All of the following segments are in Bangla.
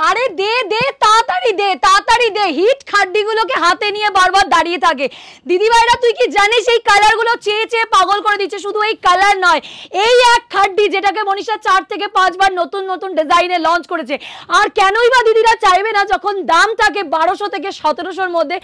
আরে দে দে তাড়াতাড়ি দে হিট খাড্ডিগুলোকে হাতে নিয়ে বারবার দাঁড়িয়ে থাকে। দিদিভাইরা তুই কি জানিস এই কালারগুলো চেয়ে চেয়ে পাগল করে দিচ্ছে। শুধু এই কালার নয়, এই এক খাড্ডি যেটাকে মনীষা 4 থেকে 5 বার নতুন নতুন ডিজাইনে লঞ্চ করেছে। আর কেনই বা দিদিরা চাইবে না, যখন দাম থাকে 1200 থেকে 1700-র মধ্যে,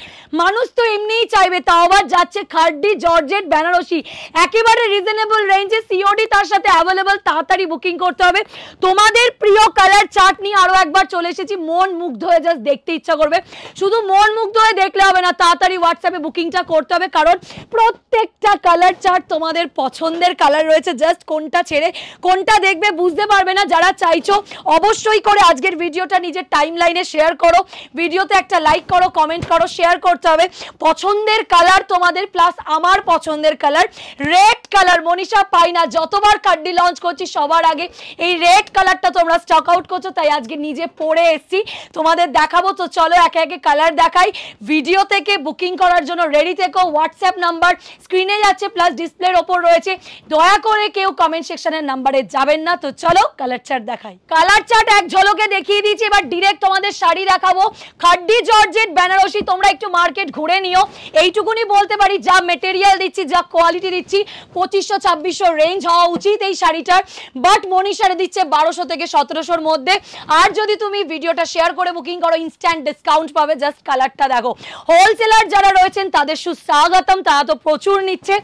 মানুষ তো এমনিই চাইবে। তাও আবার যাচ্ছে খাড্ডি জর্জেট বেনারসি, একেবারে রিজনেবল রেঞ্জে, সিওডি তার সাথে অ্যাভেলেবল। তাড়াতাড়ি বুকিং করতে হবে। তোমাদের প্রিয় কালার চার্ট নিয়ে আরো একবার চলে এসেছি, মন মুগ্ধ হয়ে জাস্ট দেখতে ইচ্ছা করবে। শুধু মন মুগ্ধ হয়ে দেখলে হবে না, তাড়াতাড়ি হোয়াটসঅ্যাপে বুকিংটা করতে হবে, কারণ প্রত্যেকটা কালার চার্ট তোমাদের পছন্দের কালার রয়েছে। জাস্ট কোনটা ছেড়ে কোনটা দেখবে বুঝতে পারবে না। যারা চাইছো অবশ্যই করে আজকের ভিডিওটা নিজের টাইম লাইনে শেয়ার করো, ভিডিওতে একটা লাইক করো, কমেন্ট করো, শেয়ার করতে হবে। পছন্দের কালার তোমাদের, প্লাস আমার পছন্দের কালার রেড কালার। মনীষা পাই না, যতবার কাড্ডি লঞ্চ করছি সবার আগে এই রেড কালারটা তোমরা স্টক আউট করছো, তাই আজকে নিজে পরে এসছি তোমাদের দেখাবো। তো চলো একে একে কালার দেখাই। ভিডিও থেকে বুকিং করার জন্য রেডি থেকো। হোয়াটসঅ্যাপ নাম্বার স্ক্রিনে যাচ্ছে, প্লাস ডিসপ্লের ওপর রয়েছে। দয়া করে কেউ কমেন্ট সেকশনের নাম্বারে যাবেন না। তো চলো কালার চার্ট দেখাই। কালার চার্ট এক ঝলকে দেখিয়ে দিয়েছি, এবার ডিরেক্ট তোমাদের শাড়ি দেখাবো। খাড্ডি জর্জেট বেনারসি, তোমরা একটু মার্কেট ঘুরে নিও। এইটুকুনি বলতে পারি, যা মেটেরিয়াল দিচ্ছি, যা কোয়ালিটি দিচ্ছি, 2500-2600 রেঞ্জ হওয়া উচিত এই শাড়িটার। বাট মনীষারে দিচ্ছে 1200 থেকে 1700-র মধ্যে। আর যদি তুমি ভিডিওটা শেয়ার করে বুকিং করো, ইনস্ট্যান্ট ডিসকাউন্ট পাবে। জাস্ট কালারটা দেখো। হোলসেলার যারা রয়েছেন তাদের সুস্বাগতম, তারা তো প্রচুর নিচ্ছে।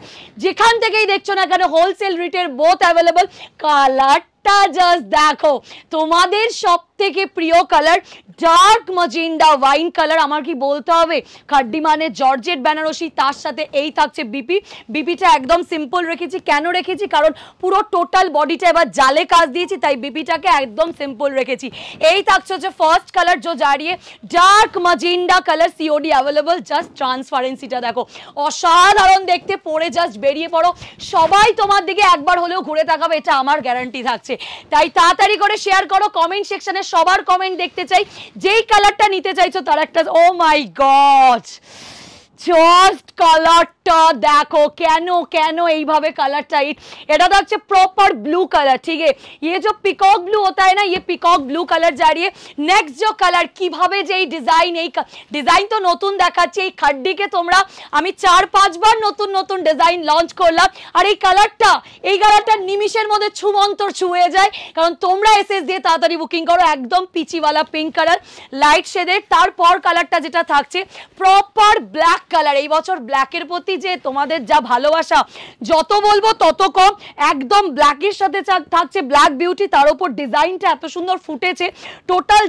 যেখান থেকেই দেখছো না কেন, হোলসেল রিটেল বোথ অ্যাভেলেবল। কালারটা জাস্ট দেখো, তোমাদের সব থেকে প্রিয় colour dark magenta wine colour. আমার কি বলতে হবে, খাড্ডি মানে জর্জেট বেনারসি, তার সাথে এই থাকছে বিপি। বিপিটা একদম সিম্পল রেখেছি। কেন রেখেছি, কারণ পুরো টোটাল বডিটা এবার জালে কাজ দিয়েছি, তাই বিপিটাকে একদম সিম্পল রেখেছি। এই থাকছে হচ্ছে ফার্স্ট কালার, जो জারিয়ে dark magenta colour, COD available. Just ট্রান্সপারেন্সিটা দেখো, অসাধারণ দেখতে। পরে জাস্ট বেরিয়ে পড়ো, সবাই তোমার দিকে একবার হলেও ঘুরে তাকাবে, এটা আমার গ্যারান্টি থাকছে। তাই তাড়াতাড়ি করে শেয়ার করো। কমেন্ট সেকশনে সবার কমেন্ট দেখতে চাই। যেই কালারটা নিতে চাইছো তার একটা, ও মাই গড, জাস্ট কালারটা দেখো। কেন কেন এইভাবে কালারটা, এটা তো হচ্ছে প্রপার ব্লू कलर, ठीक है। ये जो पिकॉक ब्लू होता है ना, ये पिकॉक ब्लू कलर जा रही है। नेक्स्ट जो कलर কিভাবে যে এই ডিজাইন তো নতুন দেখাচ্ছে। এই খাড্ডিকে তোমরা আমি 4-5 বার নতুন নতুন ডিজাইন লঞ্চ করলাম, আর এই কালারটা নিমিশের মধ্যে ছুমন্তর ছুঁয়ে যায়। কারণ তোমরা এসএস দিয়ে তাড়াতাড়ি বুকিং করো। একদম পিচিওয়ালা পিঙ্ক কালার, লাইট শেডের। তারপর কালারটা যেটা থাকছে প্রপার ব্ল্যাক কালার। এই বছর ব্ল্যাকের প্রতি যে তোমাদের যা ভালোবাসা, যত বলবো তত কম। একদম ব্ল্যাকের সাথে থাকছে ব্ল্যাক বিউটি, তার উপর ডিজাইনটা এত সুন্দর ফুটেছে। টোটাল